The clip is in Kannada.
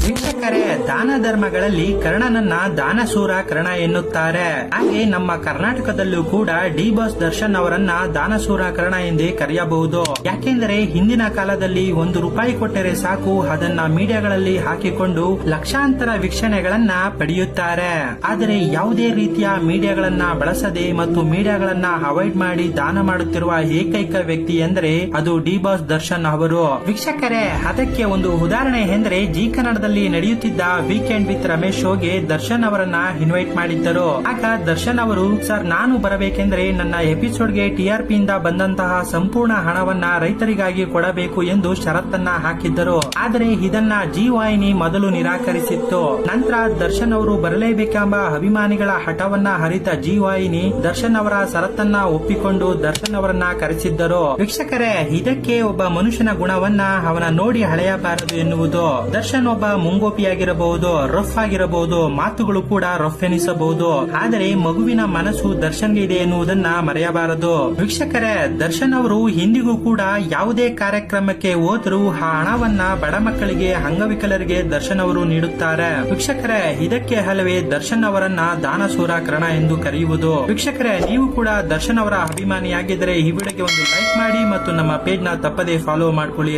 ವೀಕ್ಷಕರೇ, ದಾನ ಧರ್ಮಗಳಲ್ಲಿ ಕರ್ಣನನ್ನ ದಾನಶೂರ ಕರ್ಣ ಎನ್ನುತ್ತಾರೆ. ಹಾಗೆ ನಮ್ಮ ಕರ್ನಾಟಕದಲ್ಲೂ ಕೂಡ ಡಿ ಬಾಸ್ ದರ್ಶನ್ ಅವರನ್ನ ದಾನಶೂರ ಕರ್ಣ ಎಂದೇ ಕರೆಯಬಹುದು. ಯಾಕೆಂದರೆ ಹಿಂದಿನ ಕಾಲದಲ್ಲಿ ₹1 ಕೊಟ್ಟರೆ ಸಾಕು, ಅದನ್ನ ಮೀಡಿಯಾಗಳಲ್ಲಿ ಹಾಕಿಕೊಂಡು ಲಕ್ಷಾಂತರ ವೀಕ್ಷಣೆಗಳನ್ನ ಪಡೆಯುತ್ತಾರೆ. ಆದರೆ ಯಾವುದೇ ರೀತಿಯ ಮೀಡಿಯಾಗಳನ್ನ ಬಳಸದೆ ಮತ್ತು ಮೀಡಿಯಾಗಳನ್ನ ಅವಾಯ್ಡ್ ಮಾಡಿ ದಾನ ಮಾಡುತ್ತಿರುವ ಏಕೈಕ ವ್ಯಕ್ತಿ ಎಂದರೆ ಅದು ಡಿ ಬಾಸ್ ದರ್ಶನ್ ಅವರು. ವೀಕ್ಷಕರೇ, ಅದಕ್ಕೆ ಒಂದು ಉದಾಹರಣೆ ಎಂದರೆ ಜಿ ಕನ್ನಡದಲ್ಲಿ ನಡೆಯುತ್ತಿದ್ದ ವೀಕೆಂಡ್ ವಿತ್ ರಮೇಶ್ ಶೋಗೆ ದರ್ಶನ್ ಅವರನ್ನ ಇನ್ವೈಟ್ ಮಾಡಿದ್ದರು. ಆಗ ದರ್ಶನ್ ಅವರು, ಸರ್, ನಾನು ಬರಬೇಕೆಂದ್ರೆ ನನ್ನ ಎಪಿಸೋಡ್ಗೆ TRP ಇಂದ ಬಂದಂತಹ ಸಂಪೂರ್ಣ ಹಣವನ್ನ ರೈತರಿಗಾಗಿ ಕೊಡಬೇಕು ಎಂದು ಷರತ್ತನ್ನ ಹಾಕಿದ್ದರು. ಆದರೆ ಇದನ್ನ ಜಿ ವಾಹಿನಿ ಮೊದಲು ನಿರಾಕರಿಸಿತ್ತು. ನಂತರ ದರ್ಶನ್ ಅವರು ಬರಲೇಬೇಕೆಂಬ ಅಭಿಮಾನಿಗಳ ಹಠವನ್ನ ಹರಿತ ಜಿ ವಾಹಿನಿ ದರ್ಶನ್ ಅವರ ಷರತ್ತನ್ನ ಒಪ್ಪಿಕೊಂಡು ದರ್ಶನ್ ಅವರನ್ನ ಕರೆಸಿದ್ದರು. ವೀಕ್ಷಕರೇ, ಇದಕ್ಕೆ ಒಬ್ಬ ಮನುಷ್ಯನ ಗುಣವನ್ನ ಅವನ ನೋಡಿ ಹಳೆಯಬಾರದು ಎನ್ನುವುದು. ದರ್ಶನ್ ಒಬ್ಬ ಮುಂಗೋಪಿಯಾಗಿರಬಹುದು, ರಫ್ ಆಗಿರಬಹುದು, ಮಾತುಗಳು ಕೂಡ ರಫ್ ಎನಿಸಬಹುದು. ಆದರೆ ಮಗುವಿನ ಮನಸ್ಸು ದರ್ಶನ್ಗೆ ಇದೆ ಎನ್ನುವುದನ್ನ ಮರೆಯಬಾರದು. ವೀಕ್ಷಕರೇ, ದರ್ಶನ್ ಅವರು ಇಂದಿಗೂ ಕೂಡ ಯಾವುದೇ ಕಾರ್ಯಕ್ರಮಕ್ಕೆ ಹೋದರೂ ಆ ಹಣವನ್ನ ಬಡ ಮಕ್ಕಳಿಗೆ, ಅಂಗವಿಕಲರಿಗೆ ದರ್ಶನ್ ಅವರು ನೀಡುತ್ತಾರೆ. ವೀಕ್ಷಕರೇ, ಇದಕ್ಕೆ ಅಲ್ಲವೇ ದರ್ಶನ್ ಅವರನ್ನ ದಾನಶೂರ ಕರ್ಣ ಎಂದು ಕರೆಯುವುದು. ವೀಕ್ಷಕರೇ, ನೀವು ಕೂಡ ದರ್ಶನ್ ಅವರ ಅಭಿಮಾನಿಯಾಗಿದ್ದರೆ ಈ ವಿಡಿಯೋಗೆ ಒಂದು ಲೈಕ್ ಮಾಡಿ ಮತ್ತು ನಮ್ಮ ಪೇಜ್ ನ ತಪ್ಪದೇ ಫಾಲೋ ಮಾಡಿಕೊಳ್ಳಿ.